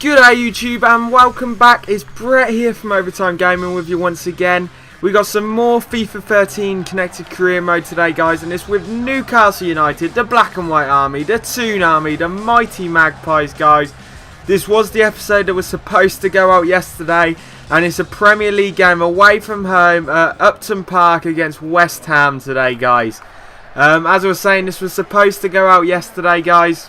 G'day YouTube and welcome back. It's Brett here from Overtime Gaming with you once again. We got some more FIFA 13 connected career mode today, guys, and it's with Newcastle United, the Black and White Army, the Toon Army, the Mighty Magpies, guys. This was the episode that was supposed to go out yesterday, and it's a Premier League game away from home at Upton Park against West Ham today, guys. As I was saying, this was supposed to go out yesterday, guys.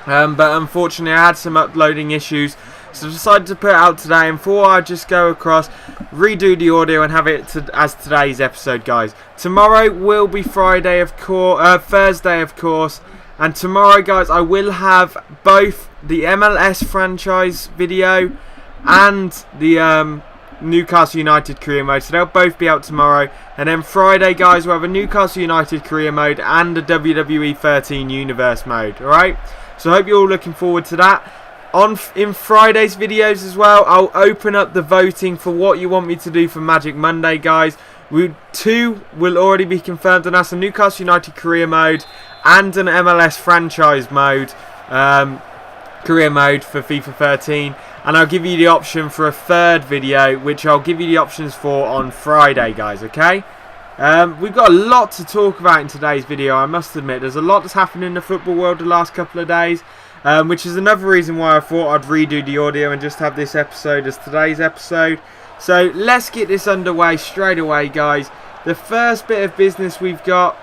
But unfortunately I had some uploading issues, so I decided to put it out today, and before I just go across, redo the audio and have it as today's episode, guys. Tomorrow will be Thursday of course, and tomorrow, guys, I will have both the MLS franchise video and the Newcastle United career mode, so they'll both be out tomorrow. And then Friday, guys, we'll have a Newcastle United career mode and a WWE 13 universe mode, alright? So I hope you're all looking forward to that. In Friday's videos as well, I'll open up the voting for what you want me to do for Magic Monday, guys. Two will already be confirmed, and that's a Newcastle United career mode and an MLS franchise mode, career mode for FIFA 13. And I'll give you the option for a third video, which I'll give you the options for on Friday, guys, okay? We've got a lot to talk about in today's video, I must admit. There's a lot that's happened in the football world the last couple of days, which is another reason why I thought I'd redo the audio and just have this episode as today's episode. So let's get this underway straight away, guys. The first bit of business we've got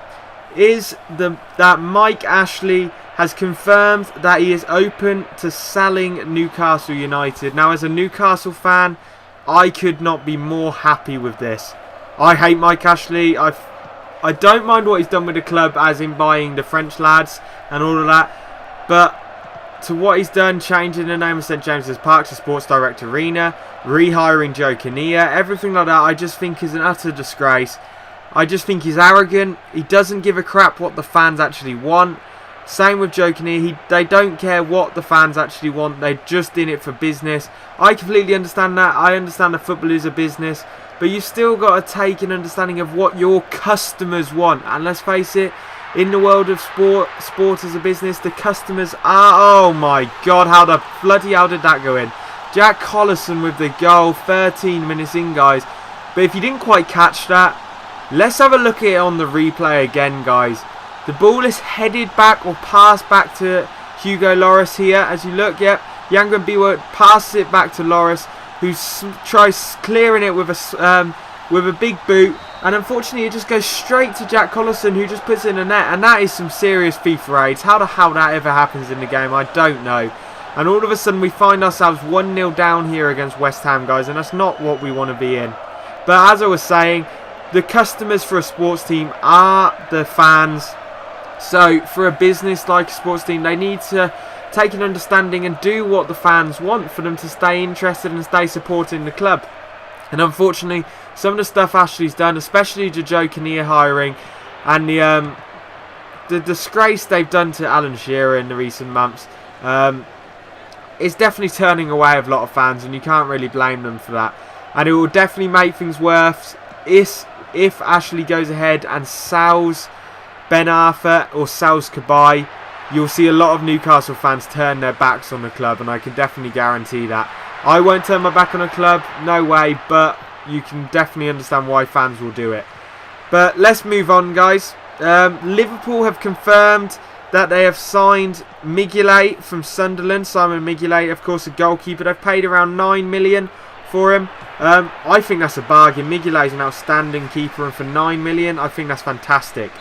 is that Mike Ashley has confirmed that he is open to selling Newcastle United. Now, as a Newcastle fan, I could not be more happy with this. I hate Mike Ashley. I don't mind what he's done with the club, as in buying the French lads and all of that. But to what he's done, changing the name of St James's Park to Sports Direct Arena, rehiring Joe Kinnear, everything like that, I just think is an utter disgrace. I just think he's arrogant. He doesn't give a crap what the fans actually want. Same with Joe Kinnear. They don't care what the fans actually want. They're just in it for business. I completely understand that. I understand that football is a business. But you've still got to take an understanding of what your customers want. And let's face it, in the world of sport as a business, the customers are... Oh my God, how the bloody hell did that go in? Jack Collison with the goal, 13 minutes in, guys. But if you didn't quite catch that, let's have a look at it on the replay again, guys. The ball is headed back or passed back to Hugo Lloris here. As you look, yep, Yanga Mbiwa passes it back to Lloris, who tries clearing it with a big boot, and unfortunately it just goes straight to Jack Collison, who just puts it in the net. And that is some serious FIFA raids. How the hell that ever happens in the game, I don't know. And all of a sudden we find ourselves 1-0 down here against West Ham, guys, and that's not what we want to be in. But as I was saying, the customers for a sports team are the fans. So for a business like a sports team, they need to take an understanding and do what the fans want for them to stay interested and stay supporting the club. And unfortunately, some of the stuff Ashley's done, especially the Joe Kinnear hiring and the disgrace they've done to Alan Shearer in the recent months, it's definitely turning away a lot of fans, and you can't really blame them for that. And it will definitely make things worse if Ashley goes ahead and sells Ben Arfa or sells Cabaye. You'll see a lot of Newcastle fans turn their backs on the club, and I can definitely guarantee that. I won't turn my back on a club, no way, but you can definitely understand why fans will do it. But let's move on, guys. Liverpool have confirmed that they have signed Mbiwa from Sunderland. Simon Mbiwa, of course, a goalkeeper. They've paid around 9 million for him. I think that's a bargain. Mbiwa is an outstanding keeper, and for 9 million, I think that's fantastic.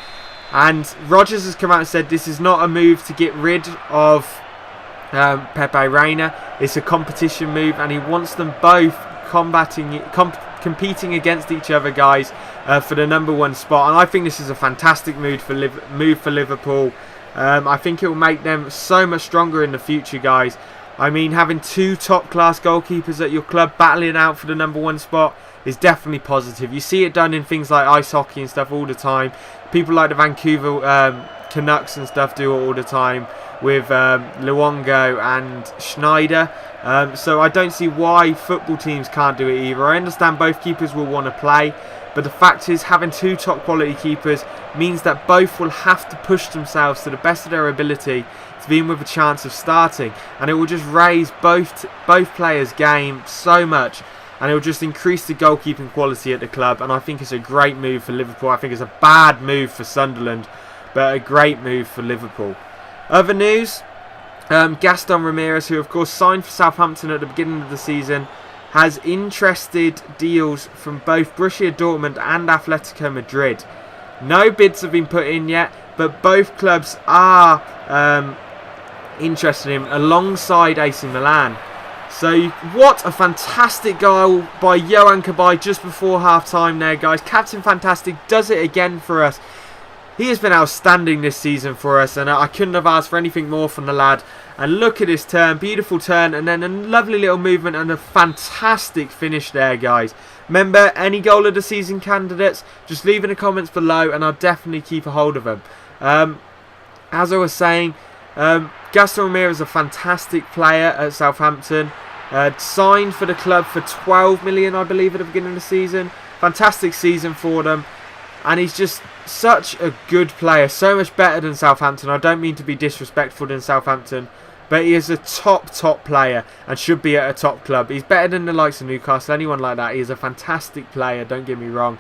And Rodgers has come out and said this is not a move to get rid of Pepe Reina. It's a competition move, and he wants them both competing against each other, guys, for the #1 spot. And I think this is a fantastic move for Liverpool. I think it will make them so much stronger in the future, guys. I mean, having two top-class goalkeepers at your club battling out for the #1 spot is definitely positive. You see it done in things like ice hockey and stuff all the time. People like the Vancouver Canucks and stuff do it all the time with Luongo and Schneider. So I don't see why football teams can't do it either. I understand both keepers will want to play, but the fact is, having two top quality keepers means that both will have to push themselves to the best of their ability to be in with a chance of starting, and it will just raise both players' game so much, and it will just increase the goalkeeping quality at the club. And I think it's a great move for Liverpool. I think it's a bad move for Sunderland, but a great move for Liverpool. Other news, Gaston Ramirez, who of course signed for Southampton at the beginning of the season, has interested deals from both Borussia Dortmund and Atletico Madrid. No bids have been put in yet, but both clubs are interested in him alongside AC Milan. So what a fantastic goal by Yohan Cabaye just before half time there, guys. Captain Fantastic does it again for us. He has been outstanding this season for us, and I couldn't have asked for anything more from the lad. And look at his turn, beautiful turn, and then a lovely little movement and a fantastic finish there, guys. Remember, any goal of the season candidates, just leave in the comments below, and I'll definitely keep a hold of them. As I was saying, Gaston Ramirez is a fantastic player at Southampton. Signed for the club for 12 million, I believe, at the beginning of the season. Fantastic season for them. And he's just such a good player, so much better than Southampton. I don't mean to be disrespectful than Southampton, but he is a top player and should be at a top club. He's better than the likes of Newcastle, anyone like that. He is a fantastic player, don't get me wrong.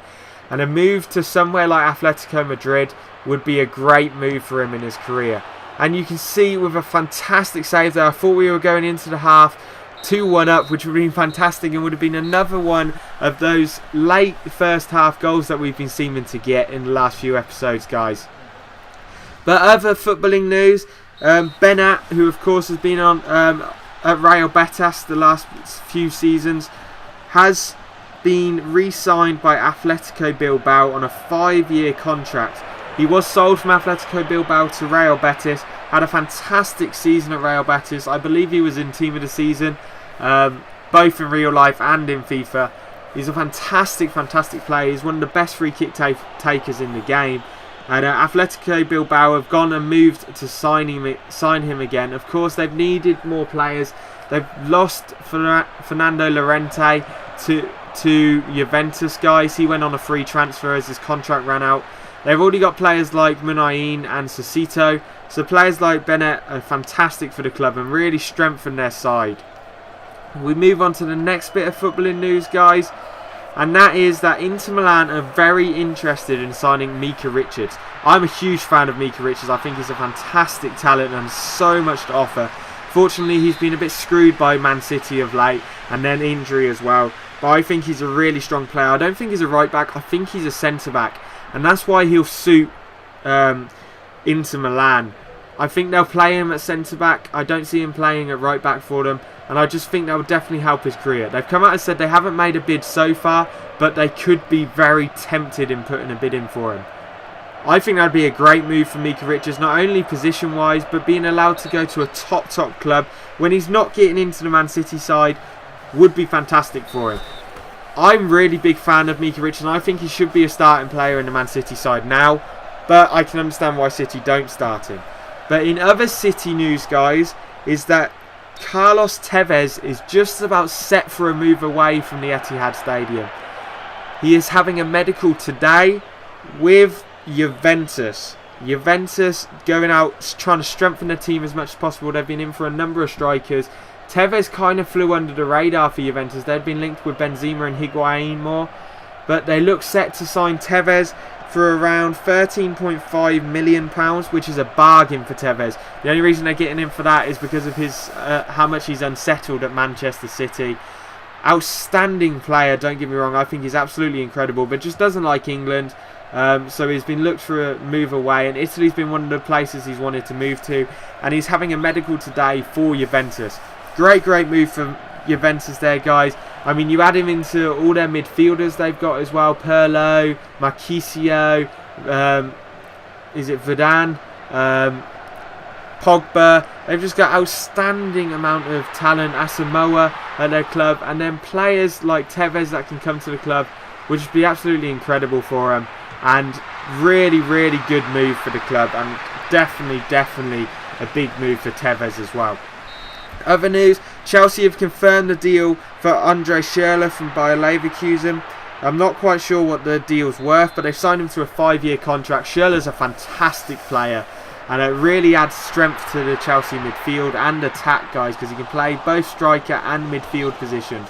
And a move to somewhere like Atletico Madrid would be a great move for him in his career. And you can see with a fantastic save there, I thought we were going into the half 2-1 up, which would have been fantastic and would have been another one of those late first half goals that we've been seeming to get in the last few episodes, guys. But other footballing news, Benat, who of course has been on at Real Betis the last few seasons, has been re-signed by Atletico Bilbao on a 5-year contract. He was sold from Atletico Bilbao to Real Betis, had a fantastic season at Real Betis. I believe he was in Team of the Season, both in real life and in FIFA. He's a fantastic player. He's one of the best free kick takers in the game. And Atletico Bilbao have gone and moved to sign him again. Of course, they've needed more players. They've lost Fernando Llorente to Juventus, guys. He went on a free transfer as his contract ran out. They've already got players like Munain and Sissoko. So players like Bennett are fantastic for the club and really strengthen their side. We move on to the next bit of footballing news, guys. And that is that Inter Milan are very interested in signing Micah Richards. I'm a huge fan of Micah Richards. I think he's a fantastic talent and so much to offer. Fortunately, he's been a bit screwed by Man City of late and then injury as well. But I think he's a really strong player. I don't think he's a right back. I think he's a centre back. And that's why he'll suit Inter Milan. I think they'll play him at centre back. I don't see him playing at right back for them. And I just think that will definitely help his career. They've come out and said they haven't made a bid so far, but they could be very tempted in putting a bid in for him. I think that would be a great move for Micah Richards, not only position-wise, but being allowed to go to a top club when he's not getting into the Man City side would be fantastic for him. I'm really big fan of Micah Richards, and I think he should be a starting player in the Man City side now, but I can understand why City don't start him. But in other City news, guys, is that Carlos Tevez is just about set for a move away from the Etihad Stadium. He is having a medical today with Juventus. Juventus going out trying to strengthen the team as much as possible. They've been in for a number of strikers. Tevez kind of flew under the radar for Juventus. They'd been linked with Benzema and Higuain more, but they look set to sign Tevez for around £13.5 million, which is a bargain for Tevez. The only reason they're getting him for that is because of his how much he's unsettled at Manchester City. Outstanding player, don't get me wrong. I think he's absolutely incredible, but just doesn't like England. So he's been looked for a move away, and Italy's been one of the places he's wanted to move to, and he's having a medical today for Juventus. Great move from Juventus there, guys. I mean, you add him into all their midfielders they've got as well. Pirlo, Marchisio, is it Verdane, Pogba. They've just got outstanding amount of talent. Asamoah at their club, and then players like Tevez that can come to the club, which would be absolutely incredible for them. And really good move for the club, and definitely a big move for Tevez as well. Other news, Chelsea have confirmed the deal for Andre Shearer from Bayer Leverkusen. I'm not quite sure what the deal's worth, but they've signed him to a 5-year contract. Shearer's a fantastic player. And it really adds strength to the Chelsea midfield and attack, guys, because he can play both striker and midfield positions.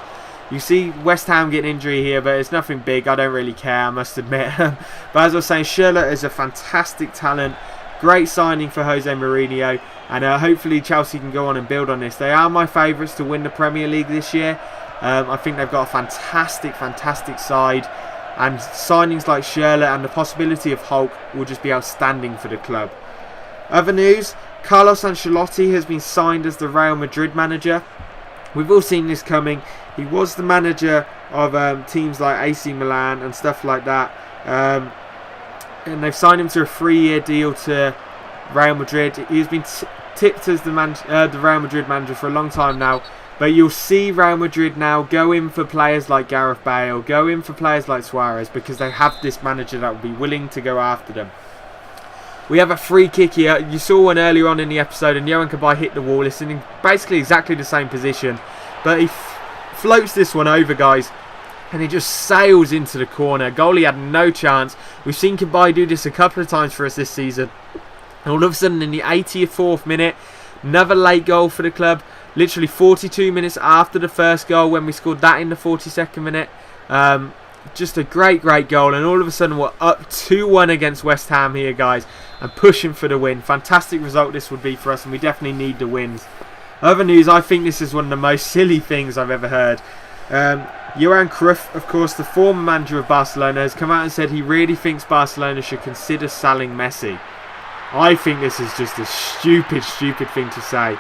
You see West Ham get an injury here, but it's nothing big. I don't really care, I must admit. But as I was saying, Shearer is a fantastic talent. Great signing for Jose Mourinho. And hopefully Chelsea can go on and build on this. They are my favourites to win the Premier League this year. I think they've got a fantastic side. And signings like Shearer and the possibility of Hulk will just be outstanding for the club. Other news, Carlos Ancelotti has been signed as the Real Madrid manager. We've all seen this coming. He was the manager of teams like AC Milan and stuff like that. And they've signed him to a 3-year deal to Real Madrid. He's been tipped as the Real Madrid manager for a long time now. But you'll see Real Madrid now go in for players like Gareth Bale, go in for players like Suarez, because they have this manager that will be willing to go after them. We have a free kick here. You saw one earlier on in the episode, and Cabaye hit the wall. It's in basically exactly the same position. But he floats this one over, guys, and he just sails into the corner. Goalie had no chance. We've seen Cabaye do this a couple of times for us this season. And all of a sudden, in the 84th minute, another late goal for the club. Literally 42 minutes after the first goal, when we scored that in the 42nd minute. Just a great goal, and all of a sudden we're up 2-1 against West Ham here, guys, and pushing for the win. Fantastic result this would be for us, and we definitely need the wins. Other news, I think this is one of the most silly things I've ever heard. Johan Cruyff, of course, the former manager of Barcelona, has come out and said he really thinks Barcelona should consider selling Messi. I think this is just a stupid thing to say.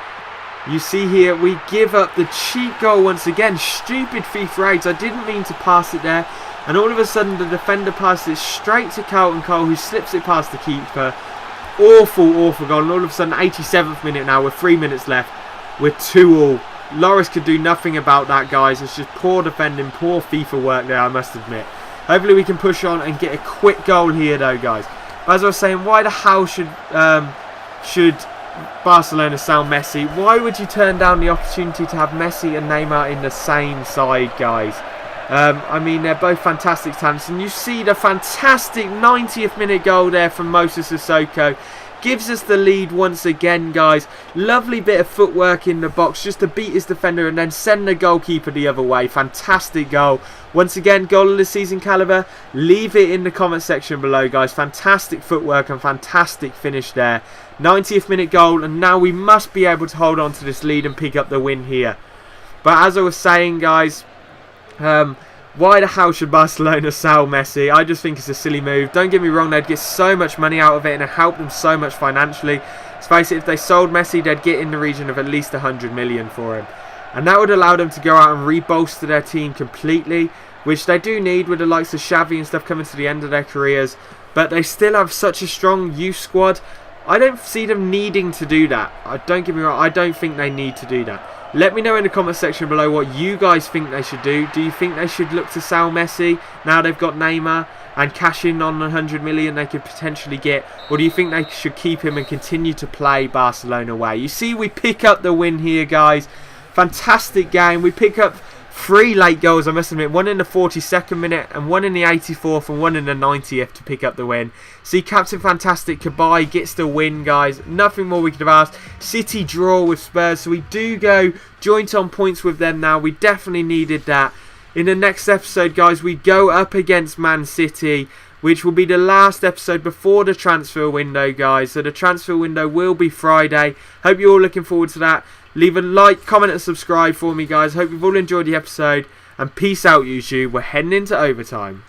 You see here, we give up the cheap goal once again. Stupid FIFA 8. I didn't mean to pass it there. And all of a sudden, the defender passes it straight to Carlton Cole, who slips it past the keeper. Awful goal. And all of a sudden, 87th minute now, with 3 minutes left. We're 2-2. Loris could do nothing about that, guys. It's just poor defending, poor FIFA work there, I must admit. Hopefully we can push on and get a quick goal here, though, guys. As I was saying, why the hell should Barcelona sell Messi? Why would you turn down the opportunity to have Messi and Neymar in the same side, guys? I mean, they're both fantastic talents, and you see the fantastic 90th minute goal there from Moses Sissoko. Gives us the lead once again, guys. Lovely bit of footwork in the box just to beat his defender and then send the goalkeeper the other way. Fantastic goal. Once again, goal of the season caliber. Leave it in the comment section below, guys. Fantastic footwork and fantastic finish there. 90th minute goal, and now we must be able to hold on to this lead and pick up the win here. But as I was saying, guys, why the hell should Barcelona sell Messi? I just think it's a silly move. Don't get me wrong, they'd get so much money out of it and it helped them so much financially. Let's face it, if they sold Messi, they'd get in the region of at least 100 million for him. And that would allow them to go out and rebolster their team completely, which they do need with the likes of Xavi and stuff coming to the end of their careers. But they still have such a strong youth squad. I don't see them needing to do that. Don't get me wrong, I don't think they need to do that. Let me know in the comment section below what you guys think they should do. Do you think they should look to sell Messi now they've got Neymar and cash in on the 100 million they could potentially get? Or do you think they should keep him and continue to play Barcelona way? You see, we pick up the win here, guys. Fantastic game. We pick up 3 late goals, I must admit. One in the 42nd minute and one in the 84th and one in the 90th to pick up the win. See, Captain Fantastic Cabaye gets the win, guys. Nothing more we could have asked. City draw with Spurs, so we do go joint on points with them now. We definitely needed that. In the next episode, guys, we go up against Man City, which will be the last episode before the transfer window, guys. So the transfer window will be Friday. Hope you're all looking forward to that. Leave a like, comment and subscribe for me, guys. Hope you've all enjoyed the episode. And peace out, YouTube. We're heading into overtime.